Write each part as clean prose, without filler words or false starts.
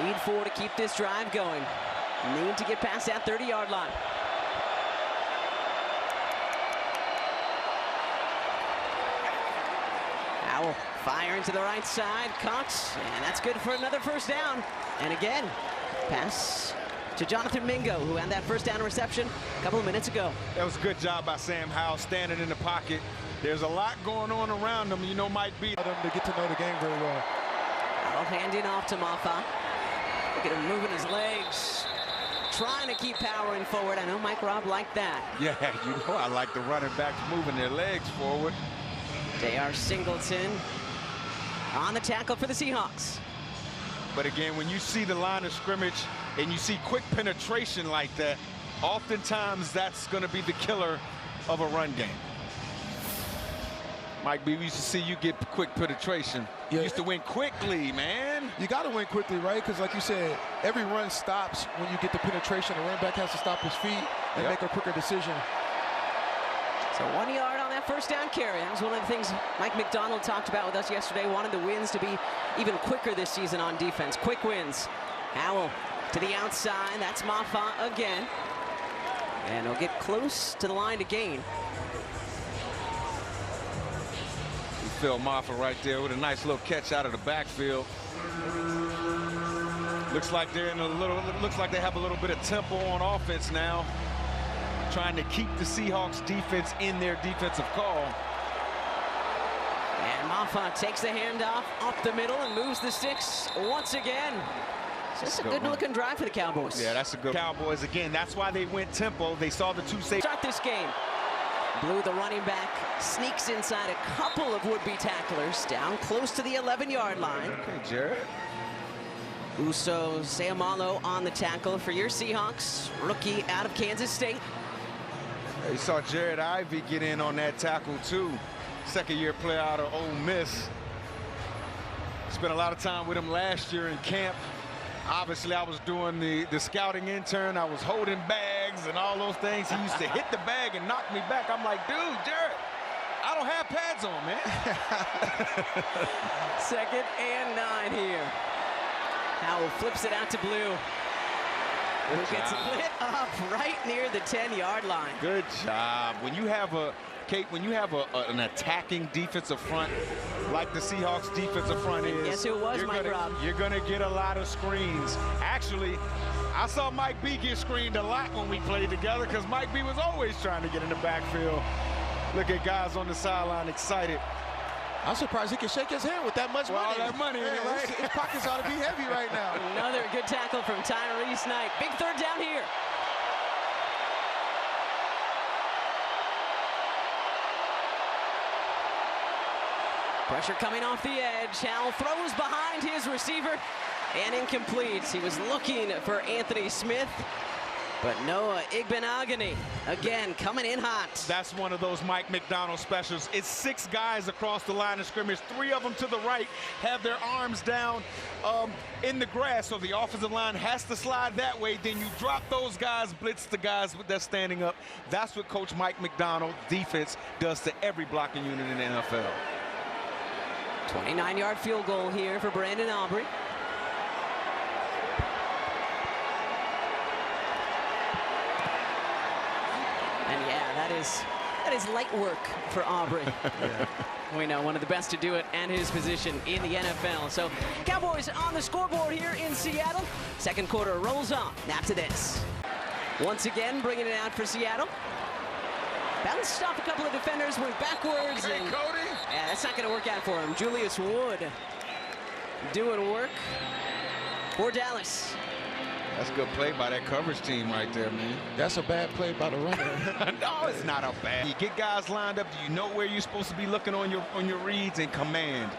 Need 4 to keep this drive going. Need to get past that 30-yard line. Howell fire into the right side, caught, and that's good for another first down. And again, pass to Jonathan Mingo, who had that first down reception a couple of minutes ago. That was a good job by Sam Howell standing in the pocket. There's a lot going on around them, you know, might be them to get to know the game very well. Howell handing off to Mafa. Look at him moving his legs, trying to keep powering forward. I know Mike Robb liked that. Yeah, you know I like the running backs moving their legs forward. J.R. Singleton on the tackle for the Seahawks. But again, when you see the line of scrimmage and you see quick penetration like that, oftentimes that's going to be the killer of a run game. Mike B, we used to see you get quick penetration. You used to win quickly, man. You got to win quickly, right? Because like you said, every run stops when you get the penetration. The running back has to stop his feet and make a quicker decision. So 1 yard on that first down carry. That was one of the things Mike McDonald talked about with us yesterday. Wanted the wins to be even quicker this season on defense. Quick wins. Howell to the outside. That's Mafa again. And he'll get close to the line to gain. Phil Mafa right there with a nice little catch out of the backfield. Looks like they're in a little. Looks like they have a little bit of tempo on offense now, trying to keep the Seahawks defense in their defensive call. And Mafa takes the handoff up the middle and moves the sticks once again. Just a good-looking drive for the Cowboys. Yeah, that's a good Cowboys again. That's why they went tempo. They saw the two safeties. Start this game. Blue, the running back, sneaks inside a couple of would-be tacklers down close to the 11-yard line. Okay, Jared. Uso Seumalo on the tackle for your Seahawks, rookie out of Kansas State. You saw Jared Ivey get in on that tackle too. Second-year player out of Ole Miss. Spent a lot of time with him last year in camp. Obviously, I was doing the scouting intern. I was holding bags and all those things. He used to hit the bag and knock me back. I'm like, dude, Jared, I don't have pads on, man. 2nd and 9 here. Howell flips it out to Blue. Who gets lit up right near the 10-yard line. Good job. When you have an attacking defensive front like the Seahawks defensive front is, guess who it was, Mike Robb? You're gonna get a lot of screens. Actually, I saw Mike B get screened a lot when we played together because Mike B was always trying to get in the backfield. Look at guys on the sideline excited. I'm surprised he can shake his hand with that much money. All that money, right? His pockets ought to be heavy right now. Another good tackle from Tyrese Knight. Big third down here. Pressure coming off the edge. Howell throws behind his receiver and incomplete. He was looking for Anthony Smith, but Noah Igbenogany again coming in hot. That's one of those Mike McDonald specials. It's 6 guys across the line of scrimmage. 3 of them to the right have their arms down in the grass, so the offensive line has to slide that way. Then you drop those guys, blitz the guys that's standing up. That's what Coach Mike McDonald defense does to every blocking unit in the NFL. 29-yard field goal here for Brandon Aubrey. And yeah, that is light work for Aubrey. We know one of the best to do it and his position in the NFL. So Cowboys on the scoreboard here in Seattle. 2nd quarter rolls on after this. Once again, bringing it out for Seattle. Bounced off a couple of defenders, went backwards. Okay, and Cody. yeah, that's not going to work out for him. Julius Wood doing work for Dallas. That's a good play by that coverage team right there, man. That's a bad play by the runner. No, it's not a bad. You get guys lined up. You know where you're supposed to be looking on your reads and command.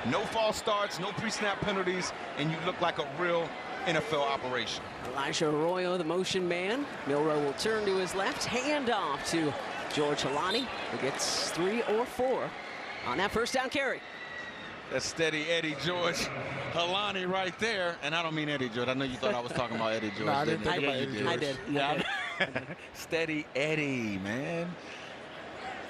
No false starts, no pre-snap penalties, and you look like a real NFL operation. Elijah Arroyo, the motion man. Milroe will turn to his left, hand off to George Halani, who gets 3 or 4 on that first down carry. That's steady Eddie George Halani right there. And I don't mean Eddie George. I know you thought I was talking about Eddie George. No, I didn't think about Eddie George. I did. Yeah, I did. Steady Eddie, man.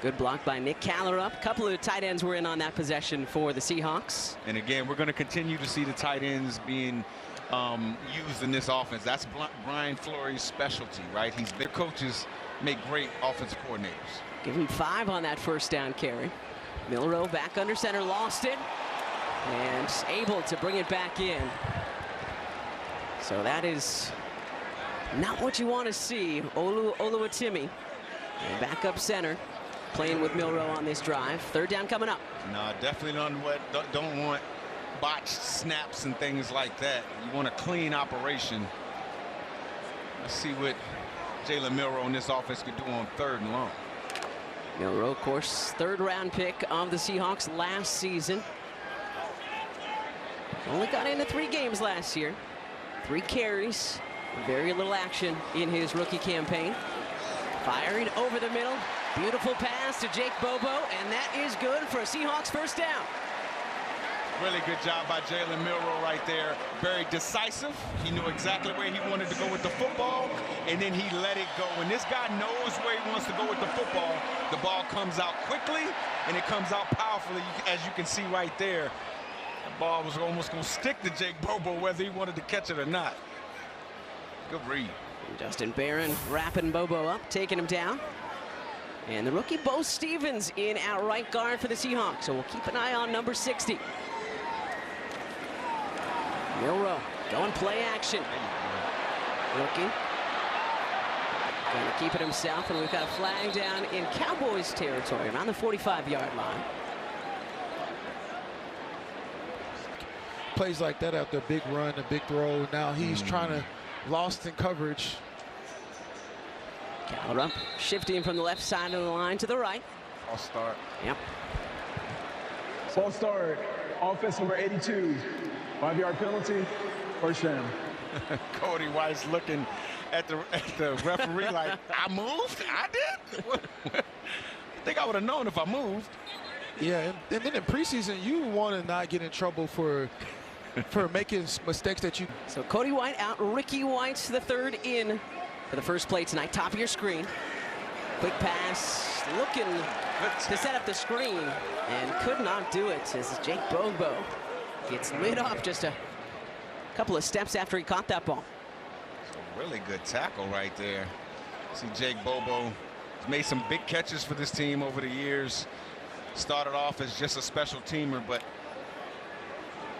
Good block by Nick Callerup. A couple of tight ends were in on that possession for the Seahawks. And again, we're going to continue to see the tight ends being used in this offense. That's Brian Flores' specialty, right? Their coaches make great offensive coordinators. Give him 5 on that first down carry. Milroe back under center, lost it, and able to bring it back in. So that is not what you want to see. Oluwatimi, back up center, playing with Milroe on this drive. Third down coming up. No, definitely don't want botched snaps and things like that. You want a clean operation. Let's see what Jalen Milroe in this offense could do on 3rd and long. Milroe, of course, 3rd round pick of the Seahawks last season. Only got into 3 games last year. 3 carries, very little action in his rookie campaign. Firing over the middle, beautiful pass to Jake Bobo, and that is good for a Seahawks first down. Really good job by Jalen Milroe right there. Very decisive. He knew exactly where he wanted to go with the football, and then he let it go. When this guy knows where he wants to go with the football, the ball comes out quickly, and it comes out powerfully, as you can see right there. The ball was almost going to stick to Jake Bobo, whether he wanted to catch it or not. Good read. Justin Barron wrapping Bobo up, taking him down. And the rookie Bo Stevens in at right guard for the Seahawks. So we'll keep an eye on number 60. Milroe going play action. Rookie. Going to keep it himself, and we've got a flag down in Cowboys territory around the 45-yard line. Plays like that after a big run, a big throw. Now he's trying to lost in coverage. Cowder shifting from the left side of the line to the right. False start. Yep. False start. Offense number 82. 5-yard penalty. First down. Cody White's looking at the referee like, I moved? I did? I think I would have known if I moved. Yeah, and then in preseason, you want to not get in trouble for making mistakes that you. So Cody White out, Ricky White the third in for the first play tonight. Top of your screen. Quick pass, looking to set up the screen, and could not do it as Jake Bobo gets lit up just a couple of steps after he caught that ball. Really good tackle right there. See Jake Bobo has made some big catches for this team over the years. Started off as just a special teamer, but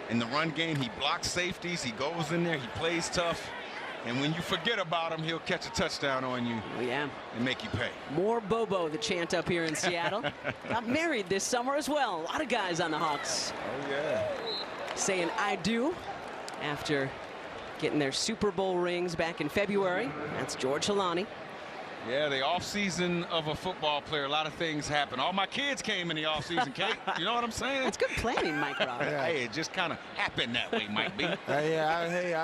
in the run game, he blocks safeties, he goes in there, he plays tough, and when you forget about him, he'll catch a touchdown on you. Oh, yeah. And make you pay. More Bobo, the chant up here in Seattle. Got married this summer as well. A lot of guys on the Hawks. Oh, yeah. Saying I do after getting their Super Bowl rings back in February. That's George Halani. Yeah, the offseason of a football player, a lot of things happen. All my kids came in the offseason, Kate. You know what I'm saying? That's good planning, Mike Roberts. Hey, it just kind of happened that way, Mike B.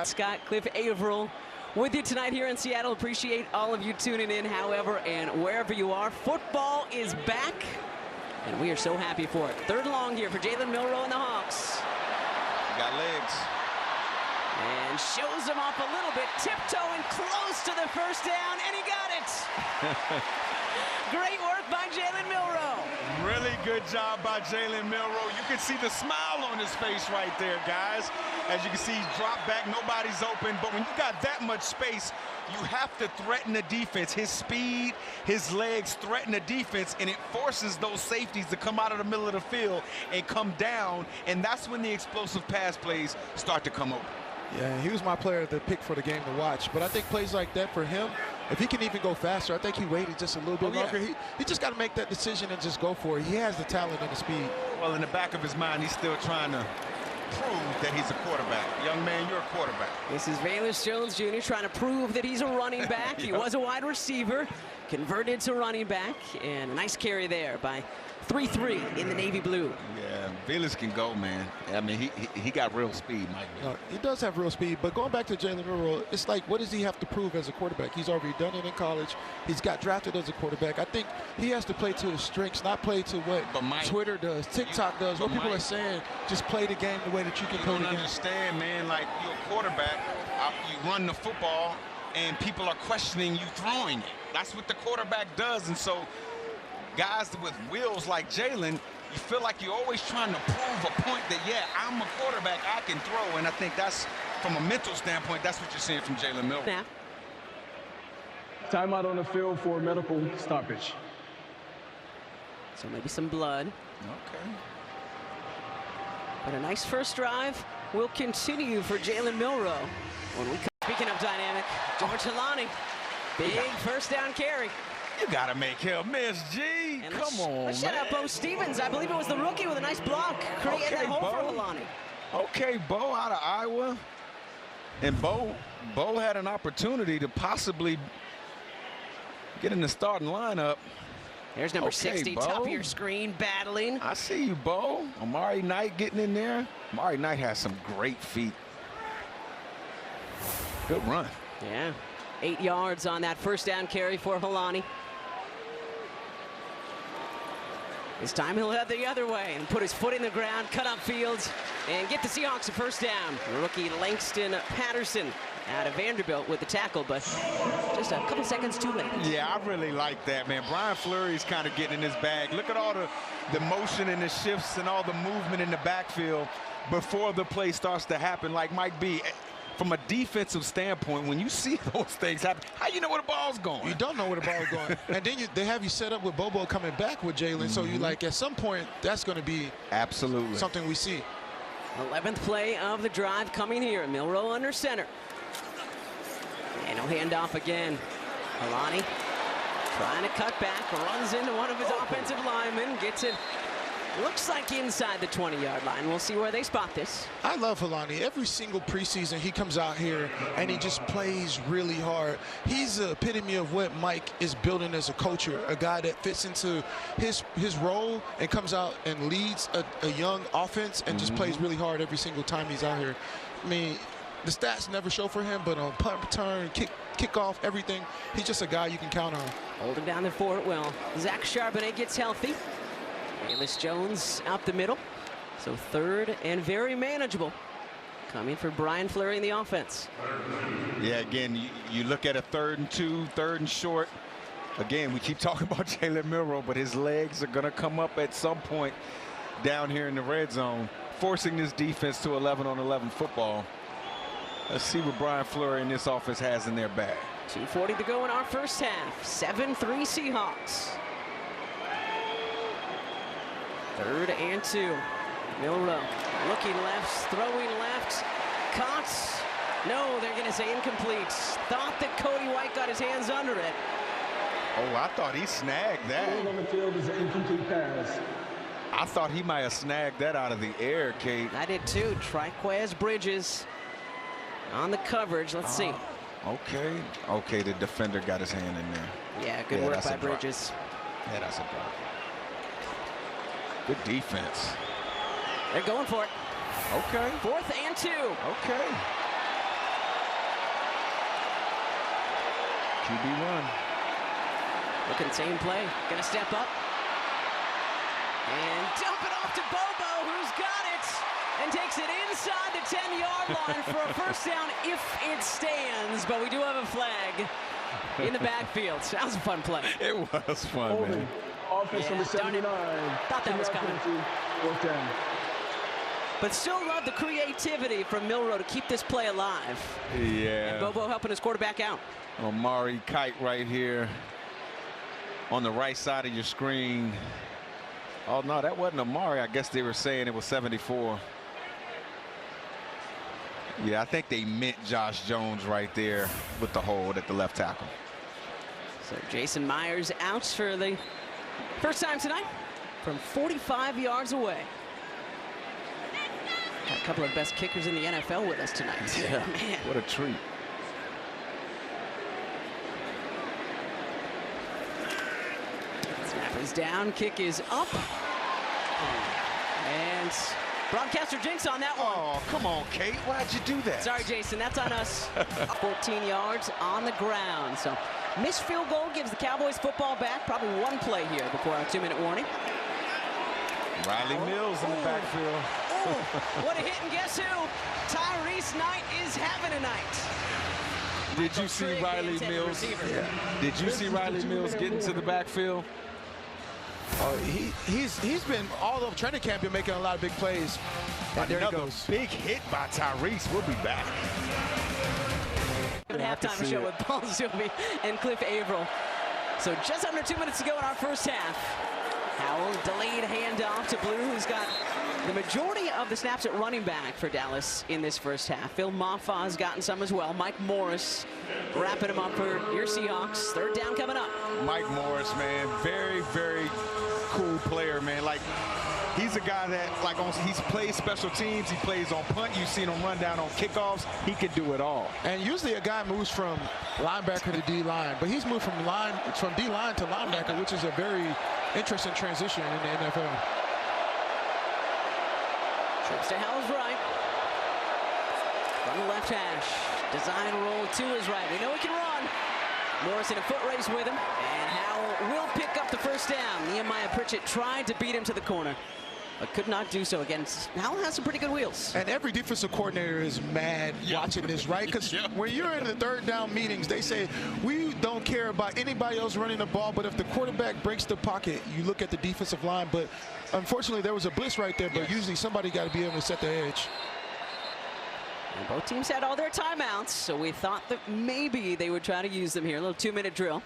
Scott, Cliff Averill with you tonight here in Seattle. Appreciate all of you tuning in, however, and wherever you are. Football is back, and we are so happy for it. Third long here for Jalen Milroe and the Hawks. Got legs. And shows him off a little bit, tiptoeing close to the first down, and he got it. Great work by Jalen Milroe. Really good job by Jalen Milroe. You can see the smile on his face right there, guys. As you can see, he's dropped back, nobody's open. But when you got that much space, you have to threaten the defense. His speed, his legs threaten the defense, and it forces those safeties to come out of the middle of the field and come down. And that's when the explosive pass plays start to come open. Yeah, he was my player to pick for the game to watch. But I think plays like that for him, if he can even go faster, I think he waited just a little bit longer. He just got to make that decision and just go for it. He has the talent and the speed. Well, in the back of his mind, he's still trying to prove that he's a quarterback. Young man, you're a quarterback. This is Valus Jones Jr. trying to prove that he's a running back. He was a wide receiver, converted to running back, and a nice carry there by 3-3 in the navy blue. Yeah, Valus can go, man. I mean, he got real speed, Mike. No, he does have real speed, but going back to Jalen Milroe, it's like, what does he have to prove as a quarterback? He's already done it in college. He's got drafted as a quarterback. I think he has to play to his strengths, not play to what Twitter does, TikTok does, what people are saying. Just play the game the way that you can play the game. You don't understand, man. Like, you're a quarterback, you run the football, and people are questioning you throwing it. That's what the quarterback does, and so guys with wheels like Jalen, you feel like you're always trying to prove a point that, yeah, I'm a quarterback, I can throw, and I think that's from a mental standpoint, that's what you're seeing from Jalen Milroe. Now. Timeout on the field for medical stoppage. So maybe some blood. Okay. But a nice first drive will continue for Jalen Milroe. When we speaking of dynamic, George Helani, big first down carry. You gotta make him miss, G. And Come on, let's shout out Bo Stevens. I believe it was the rookie with a nice block, creating that hole for Helani. Okay, Bo out of Iowa. And Bo had an opportunity to possibly get in the starting lineup. There's number 60, Bo. top of your screen, battling. I see you, Bo. Amari Knight getting in there. Amari Knight has some great feet. Good run. Yeah, 8 yards on that first down carry for Helani. This time he'll head the other way and put his foot in the ground, cut up fields, and get the Seahawks a first down. Rookie Langston Patterson out of Vanderbilt with the tackle, but just a couple seconds too late. Yeah, I really like that, man. Brian Fleury's kind of getting in his bag. Look at all the motion and the shifts and all the movement in the backfield before the play starts to happen, like Mike B. From a defensive standpoint, when you see those things happen, how you know where the ball's going? You don't know where the ball's going. And then they have you set up with Bobo coming back with Jalen. So you like, at some point, that's going to be absolutely something we see. 11th play of the drive coming here. Milroe under center. And he'll hand off again. Helani trying to cut back, runs into one of his offensive linemen, gets it. Looks like inside the 20-yard line. We'll see where they spot this. I love Helani. Every single preseason, he comes out here and he just plays really hard. He's the epitome of what Mike is building as a culture, a guy that fits into his role and comes out and leads a young offense and just plays really hard every single time he's out here. I mean, the stats never show for him, but on punt return, kickoff, everything, he's just a guy you can count on. Holding down the fort well. Zach Charbonnet gets healthy. Bayless Jones out the middle. So third and very manageable. Coming for Brian Fleury in the offense. Yeah, again, you look at a 3rd and 2, 3rd and short. Again, we keep talking about Jalen Milroe, but his legs are going to come up at some point down here in the red zone, forcing this defense to 11-on-11 football. Let's see what Brian Fleury and this offense has in their bag. 2:40 to go in our first half. 7-3 Seahawks. 3rd and 2. Milroe looking left, throwing left. Caught. No, they're going to say incomplete. Thought that Cody White got his hands under it. Oh, I thought he snagged that. On the field is an incomplete pass. I thought he might have snagged that out of the air, Kate. I did too. Triquez Bridges on the coverage. Let's see. Okay. Okay, the defender got his hand in there. Yeah, good work by Bridges. Yeah, that's a drop. Good defense. They're going for it. Okay. 4th and 2. Okay. QB run. Looking same play. Gonna step up. And dump it off to Bobo, who's got it. And takes it inside the 10-yard line for a first down if it stands. But we do have a flag in the backfield. That was a fun play. It was fun, man. Offense number 79. Thought that was coming. 4th down. But still love the creativity from Milroe to keep this play alive. Yeah. And Bobo helping his quarterback out. Amari Kite right here on the right side of your screen. Oh, no, that wasn't Amari. I guess they were saying it was 74. Yeah, I think they meant Josh Jones right there with the hold at the left tackle. So Jason Myers out for the first time tonight from 45 yards away. Got a couple of the best kickers in the NFL with us tonight. Yeah, man. What a treat. Snap is down, kick is up. And broadcaster jinx on that one. Oh, come on, Kate. Why'd you do that? Sorry, Jason, that's on us. 14 yards on the ground. So missed field goal gives the Cowboys football back. Probably one play here before our 2-minute warning. Riley Mills in the backfield. Oh, what a hit, and guess who? Tyrese Knight is having a night. Did you see Riley Mills? Yeah. Did you see Riley Mills get into the backfield? He's been all over training camp, been making a lot of big plays. And there he Another goes. big hit by Tyrese. We'll be back. Halftime show with Paul Zuby and Cliff Averill. So just under 2 minutes to go in our first half. Howell delayed handoff to Blue, who's got the majority of the snaps at running back for Dallas in this first half. Phil Mafah has gotten some as well. Mike Morris wrapping him up for your Seahawks. Third down coming up. Mike Morris, man, very, very cool player, man. Like, he's a guy that, like, he's plays special teams. He plays on punt. You've seen him run down on kickoffs. He can do it all. And usually a guy moves from linebacker to D-line, but he's moved from D-line to linebacker, which is a very interesting transition in the NFL. Trips to Howell's right. From the left hash. Design roll to his right. We know he can run. Morris in a foot race with him. And Howell will pick up the first down. Nehemiah Pritchett tried to beat him to the corner, but could not do so again. Howell has some pretty good wheels. And every defensive coordinator is mad watching this, right? Because when you're in the third down meetings, they say, we don't care about anybody else running the ball, but if the quarterback breaks the pocket, you look at the defensive line. But unfortunately, there was a blitz right there, but usually somebody got to be able to set the edge. And both teams had all their timeouts, so we thought that maybe they would try to use them here. A little 2-minute drill.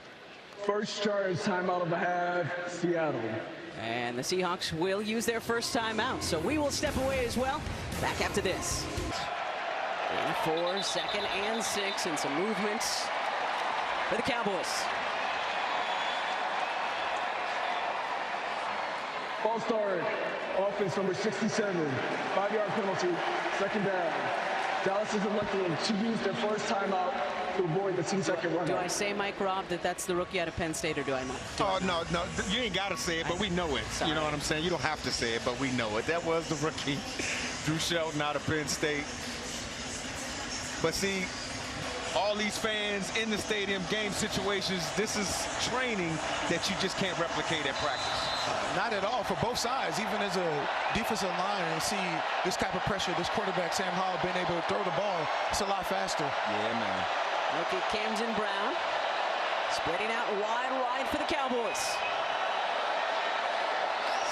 First charge timeout of the half, Seattle. And the Seahawks will use their first timeout, so we will step away as well. Back after this. And 4, 2nd and 6, and some movements for the Cowboys. Ball start. Offense number 67. 5-yard penalty. Second down. Dallas is electing to use their first timeout to avoid the 2-second run. Do I say, Mike Robb, that that's the rookie out of Penn State, or do I not? Oh, no, you ain't got to say it, but we know it. Sorry. You know what I'm saying? You don't have to say it, but we know it. That was the rookie, Drew Shelton out of Penn State. But see, all these fans in the stadium, game situations, this is training that you just can't replicate at practice. Not at all for both sides. Even as a defensive line, and see this type of pressure, this quarterback, Sam Howell, being able to throw the ball, it's a lot faster. Yeah, man. Look at Camden Brown. Spreading out wide right for the Cowboys.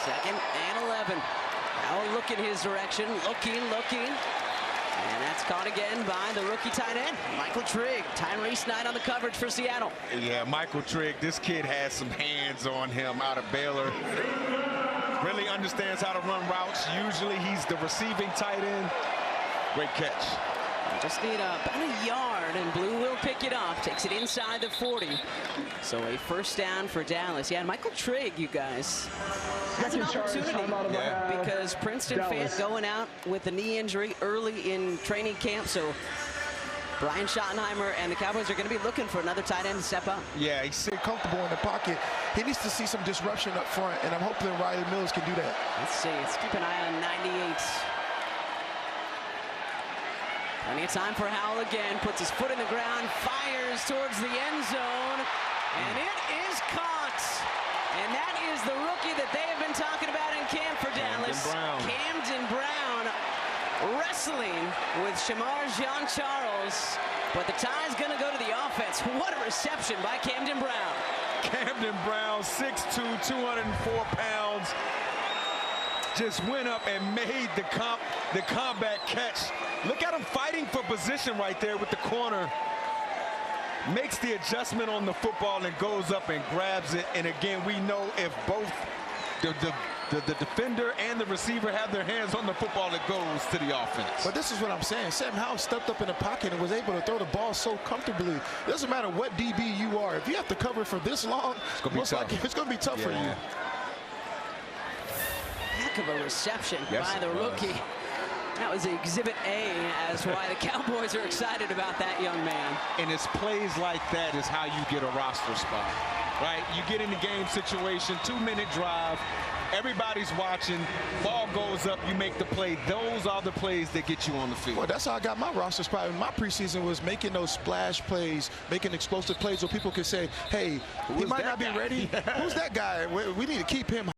2nd and 11. Howell looking his direction, looking. And that's caught again by the rookie tight end, Michael Trigg. Tyrese Knight on the coverage for Seattle. Yeah, Michael Trigg, this kid has some hands on him out of Baylor. Really understands how to run routes. Usually he's the receiving tight end. Great catch. Just need about a yard, and Blue will pick it up. Takes it inside the 40. So a first down for Dallas. Yeah, and Michael Trigg, you guys, has an opportunity because Princeton Fant going out with a knee injury early in training camp. So Brian Schottenheimer and the Cowboys are going to be looking for another tight end to step up. Yeah, he's Comfortable in the pocket. He needs to see some disruption up front, and I'm hoping Riley Mills can do that. Let's see. Let's keep an eye on 98. Plenty of time for Howell again. Puts his foot in the ground, fires towards the end zone, and it is caught. And that is the rookie that they have been talking about in camp for Dallas. Camden Brown wrestling with Shamar Jean-Charles, but the tie's going to go to the offense. What a reception by Camden Brown. Camden Brown, 6'2", 204 pounds, just went up and made the combat catch. Look at him fighting for position right there with the corner. Makes the adjustment on the football and goes up and grabs it. And again, we know if both the defender and the receiver have their hands on the football, it goes to the offense. But this is what I'm saying. Sam Howell stepped up in the pocket and was able to throw the ball so comfortably. It doesn't matter what DB you are. If you have to cover for this long, it's going to be tough for you. Heck of a reception by the rookie. That was Exhibit A as why the Cowboys are excited about that young man. And it's plays like that is how you get a roster spot, right? You get in the game situation, 2-minute drive, everybody's watching, ball goes up, you make the play. Those are the plays that get you on the field. Well, that's how I got my roster spot. In my preseason was making those splash plays, making explosive plays where people could say, hey, he might not be ready. Who's that guy? We need to keep him